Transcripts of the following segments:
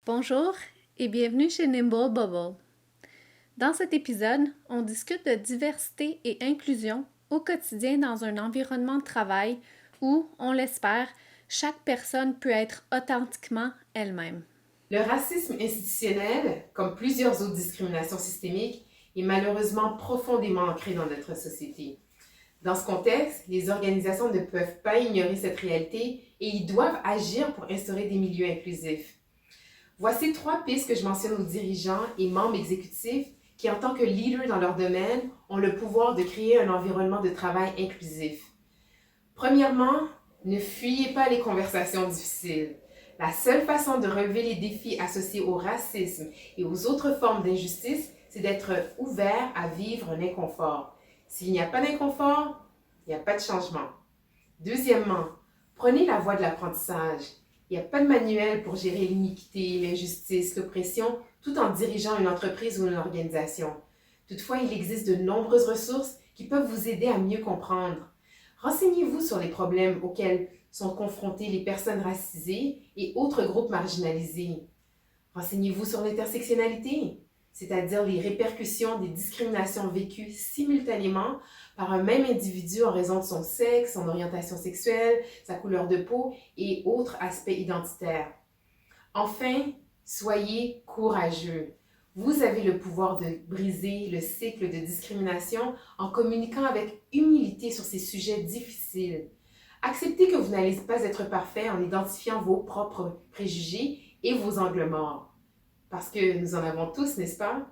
Bonjour et bienvenue chez Nimble Bubble. Dans cet épisode, on discute de diversité et inclusion au quotidien dans un environnement de travail où, on l'espère, chaque personne peut être authentiquement elle-même. Le racisme institutionnel, comme plusieurs autres discriminations systémiques, est malheureusement profondément ancré dans notre société. Dans ce contexte, les organisations ne peuvent pas ignorer cette réalité et ils doivent agir pour instaurer des milieux inclusifs. Voici 3 pistes que je mentionne aux dirigeants et membres exécutifs qui, en tant que leaders dans leur domaine, ont le pouvoir de créer un environnement de travail inclusif. Premièrement, ne fuyez pas les conversations difficiles. La seule façon de relever les défis associés au racisme et aux autres formes d'injustice, c'est d'être ouvert à vivre un inconfort. S'il n'y a pas d'inconfort, il n'y a pas de changement. Deuxièmement, prenez la voie de l'apprentissage. Il n'y a pas de manuel pour gérer l'iniquité, l'injustice, l'oppression, tout en dirigeant une entreprise ou une organisation. Toutefois, il existe de nombreuses ressources qui peuvent vous aider à mieux comprendre. Renseignez-vous sur les problèmes auxquels sont confrontées les personnes racisées et autres groupes marginalisés. Renseignez-vous sur l'intersectionnalité, c'est-à-dire les répercussions des discriminations vécues simultanément par un même individu en raison de son sexe, son orientation sexuelle, sa couleur de peau et autres aspects identitaires. Enfin, soyez courageux. Vous avez le pouvoir de briser le cycle de discrimination en communiquant avec humilité sur ces sujets difficiles. Acceptez que vous n'allez pas être parfait en identifiant vos propres préjugés et vos angles morts. Parce que nous en avons tous, n'est-ce pas?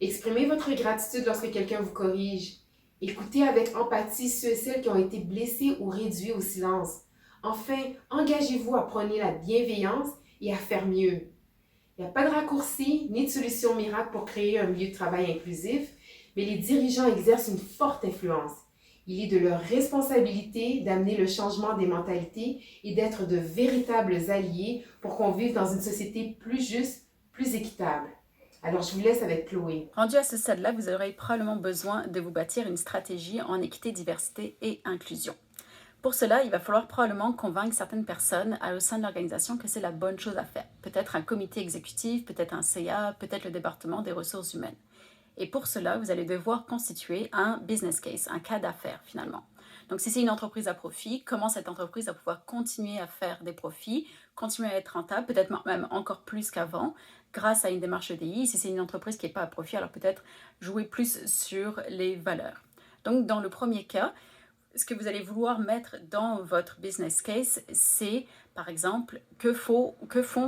Exprimez votre gratitude lorsque quelqu'un vous corrige. Écoutez avec empathie ceux et celles qui ont été blessés ou réduits au silence. Enfin, engagez-vous à prôner la bienveillance et à faire mieux. Il n'y a pas de raccourci ni de solution miracle pour créer un milieu de travail inclusif, mais les dirigeants exercent une forte influence. Il est de leur responsabilité d'amener le changement des mentalités et d'être de véritables alliés pour qu'on vive dans une société plus juste, plus équitable. Alors, je vous laisse avec Chloé. Rendu à ce stade-là, vous aurez probablement besoin de vous bâtir une stratégie en équité, diversité et inclusion. Pour cela, il va falloir probablement convaincre certaines personnes au sein de l'organisation que c'est la bonne chose à faire. Peut-être un comité exécutif, peut-être un CA, peut-être le département des ressources humaines. Et pour cela, vous allez devoir constituer un business case, un cas d'affaires finalement. Donc si c'est une entreprise à profit, comment cette entreprise va pouvoir continuer à faire des profits, continuer à être rentable, peut-être même encore plus qu'avant, grâce à une démarche EDI. Si c'est une entreprise qui n'est pas à profit, alors peut-être jouer plus sur les valeurs. Donc dans le premier cas, ce que vous allez vouloir mettre dans votre business case, c'est par exemple que font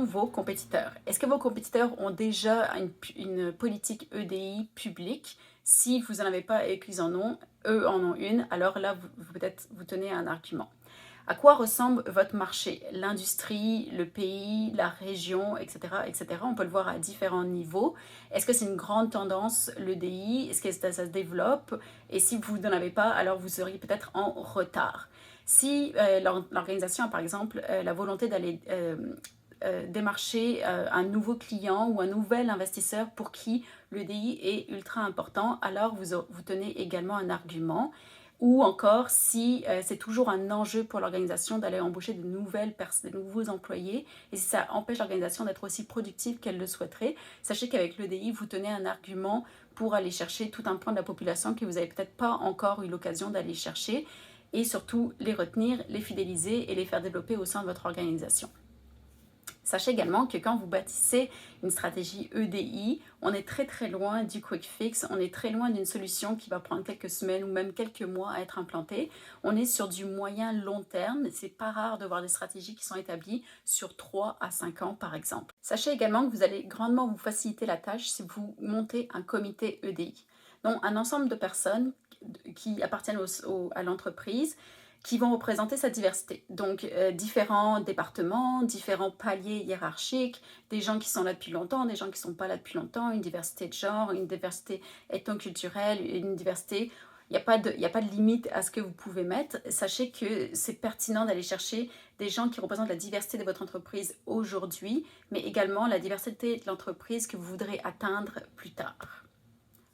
vos compétiteurs. Est-ce que vos compétiteurs ont déjà une politique EDI publique? Si vous n'en avez pas et qu'ils en ont, eux en ont une, alors là, peut-être vous tenez un argument. À quoi ressemble votre marché? L'industrie, le pays, la région, etc., etc. On peut le voir à différents niveaux. Est-ce que c'est une grande tendance, l'EDI? Est-ce que ça se développe? Et si vous n'en avez pas, alors vous seriez peut-être en retard. Si l'organisation a par exemple la volonté d'aller démarcher un nouveau client ou un nouvel investisseur pour qui l'EDI est ultra important, alors vous tenez également un argument. Ou encore si c'est toujours un enjeu pour l'organisation d'aller embaucher de nouveaux employés et si ça empêche l'organisation d'être aussi productive qu'elle le souhaiterait, sachez qu'avec l'EDI, vous tenez un argument pour aller chercher tout un pan de la population que vous n'avez peut-être pas encore eu l'occasion d'aller chercher et surtout les retenir, les fidéliser et les faire développer au sein de votre organisation. Sachez également que quand vous bâtissez une stratégie EDI, on est très très loin du quick fix, on est très loin d'une solution qui va prendre quelques semaines ou même quelques mois à être implantée. On est sur du moyen long terme, c'est pas rare de voir des stratégies qui sont établies sur 3 à 5 ans par exemple. Sachez également que vous allez grandement vous faciliter la tâche si vous montez un comité EDI. Donc un ensemble de personnes qui appartiennent à l'entreprise qui vont représenter sa diversité. Donc différents départements, différents paliers hiérarchiques, des gens qui sont là depuis longtemps, des gens qui ne sont pas là depuis longtemps, une diversité de genre, une diversité ethnoculturelle, une diversité... Il n'y a pas de limite à ce que vous pouvez mettre. Sachez que c'est pertinent d'aller chercher des gens qui représentent la diversité de votre entreprise aujourd'hui, mais également la diversité de l'entreprise que vous voudrez atteindre plus tard.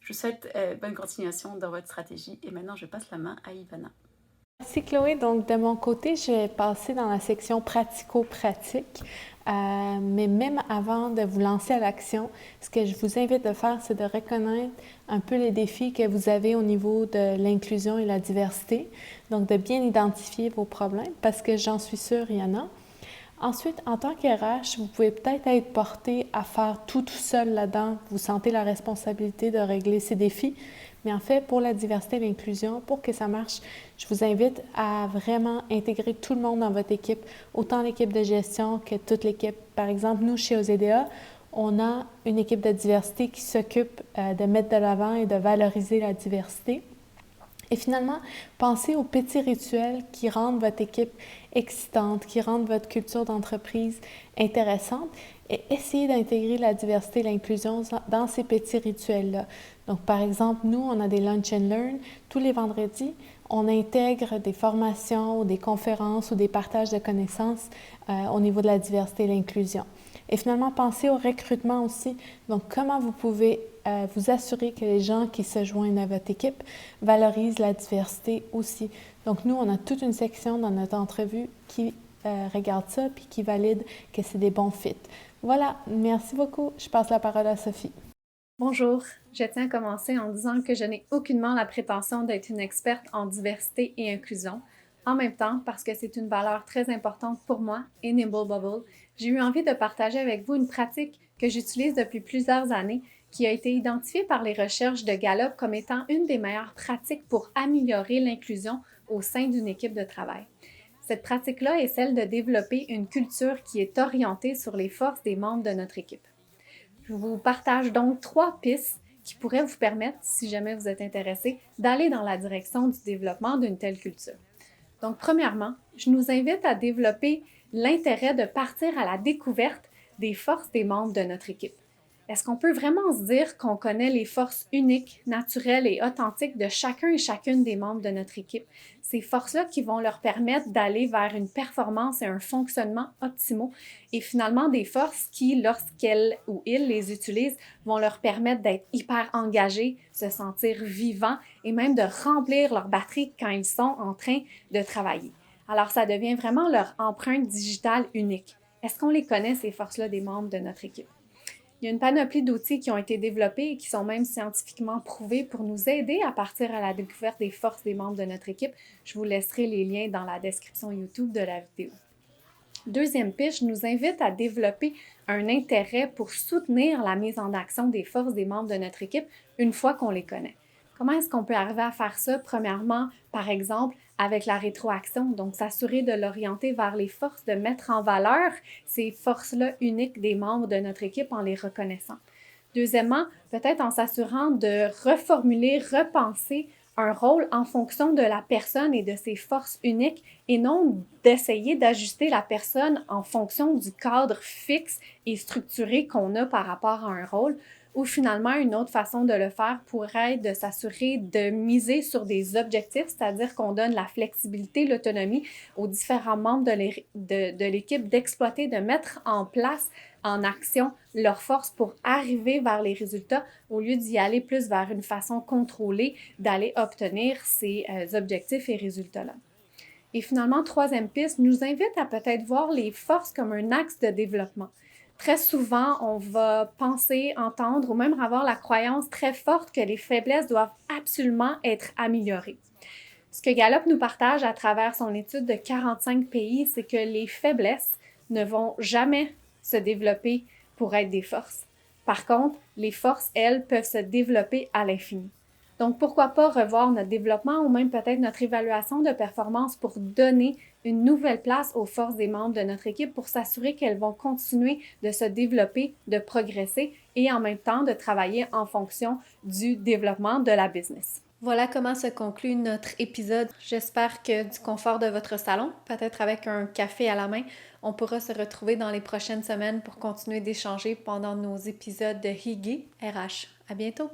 Je vous souhaite bonne continuation dans votre stratégie et maintenant je passe la main à Ivana. Merci Chloé. Donc de mon côté, je vais passer dans la section pratico-pratique. Mais même avant de vous lancer à l'action, ce que je vous invite de faire, c'est de reconnaître un peu les défis que vous avez au niveau de l'inclusion et la diversité. Donc de bien identifier vos problèmes parce que j'en suis sûre, il y en a. Ensuite, en tant qu'RH, vous pouvez peut-être être porté à faire tout seul là-dedans. Vous sentez la responsabilité de régler ces défis. Mais en fait, pour la diversité et l'inclusion, pour que ça marche, je vous invite à vraiment intégrer tout le monde dans votre équipe, autant l'équipe de gestion que toute l'équipe. Par exemple, nous, chez OZDA, on a une équipe de diversité qui s'occupe de mettre de l'avant et de valoriser la diversité. Et finalement, pensez aux petits rituels qui rendent votre équipe excitante, qui rendent votre culture d'entreprise intéressante et essayez d'intégrer la diversité et l'inclusion dans ces petits rituels-là. Donc, par exemple, nous, on a des Lunch and Learn. Tous les vendredis, on intègre des formations ou des conférences ou des partages de connaissances au niveau de la diversité et l'inclusion. Et finalement, pensez au recrutement aussi. Donc, comment vous pouvez vous assurer que les gens qui se joignent à votre équipe valorisent la diversité aussi. Donc, nous, on a toute une section dans notre entrevue qui regarde ça puis qui valide que c'est des bons fits. Voilà, merci beaucoup. Je passe la parole à Sophie. Bonjour, je tiens à commencer en disant que je n'ai aucunement la prétention d'être une experte en diversité et inclusion. En même temps, parce que c'est une valeur très importante pour moi et Nimble Bubble, j'ai eu envie de partager avec vous une pratique que j'utilise depuis plusieurs années qui a été identifiée par les recherches de Gallup comme étant une des meilleures pratiques pour améliorer l'inclusion au sein d'une équipe de travail. Cette pratique-là est celle de développer une culture qui est orientée sur les forces des membres de notre équipe. Je vous partage donc 3 pistes qui pourraient vous permettre, si jamais vous êtes intéressé, d'aller dans la direction du développement d'une telle culture. Donc, premièrement, je nous invite à développer l'intérêt de partir à la découverte des forces des membres de notre équipe. Est-ce qu'on peut vraiment se dire qu'on connaît les forces uniques, naturelles et authentiques de chacun et chacune des membres de notre équipe? Ces forces-là qui vont leur permettre d'aller vers une performance et un fonctionnement optimaux et finalement des forces qui, lorsqu'elles ou ils les utilisent, vont leur permettre d'être hyper engagés, se sentir vivants et même de remplir leur batterie quand ils sont en train de travailler. Alors, ça devient vraiment leur empreinte digitale unique. Est-ce qu'on les connaît, ces forces-là, des membres de notre équipe? Il y a une panoplie d'outils qui ont été développés et qui sont même scientifiquement prouvés pour nous aider à partir à la découverte des forces des membres de notre équipe. Je vous laisserai les liens dans la description YouTube de la vidéo. Deuxième piste, je nous invite à développer un intérêt pour soutenir la mise en action des forces des membres de notre équipe une fois qu'on les connaît. Comment est-ce qu'on peut arriver à faire ça? Premièrement, par exemple, avec la rétroaction, donc s'assurer de l'orienter vers les forces, de mettre en valeur ces forces-là uniques des membres de notre équipe en les reconnaissant. Deuxièmement, peut-être en s'assurant de reformuler, repenser un rôle en fonction de la personne et de ses forces uniques et non d'essayer d'ajuster la personne en fonction du cadre fixe et structuré qu'on a par rapport à un rôle. Ou finalement, une autre façon de le faire pourrait être de s'assurer de miser sur des objectifs, c'est-à-dire qu'on donne la flexibilité, l'autonomie aux différents membres de l'équipe d'exploiter, de mettre en place en action leurs forces pour arriver vers les résultats au lieu d'y aller plus vers une façon contrôlée d'aller obtenir ces objectifs et résultats-là. Et finalement, troisième piste, nous invite à peut-être voir les forces comme un axe de développement. Très souvent, on va penser, entendre ou même avoir la croyance très forte que les faiblesses doivent absolument être améliorées. Ce que Gallup nous partage à travers son étude de 45 pays, c'est que les faiblesses ne vont jamais se développer pour être des forces. Par contre, les forces, elles, peuvent se développer à l'infini. Donc, pourquoi pas revoir notre développement ou même peut-être notre évaluation de performance pour donner une nouvelle place aux forces des membres de notre équipe pour s'assurer qu'elles vont continuer de se développer, de progresser et en même temps de travailler en fonction du développement de la business. Voilà comment se conclut notre épisode. J'espère que du confort de votre salon, peut-être avec un café à la main, on pourra se retrouver dans les prochaines semaines pour continuer d'échanger pendant nos épisodes de Higi RH. À bientôt!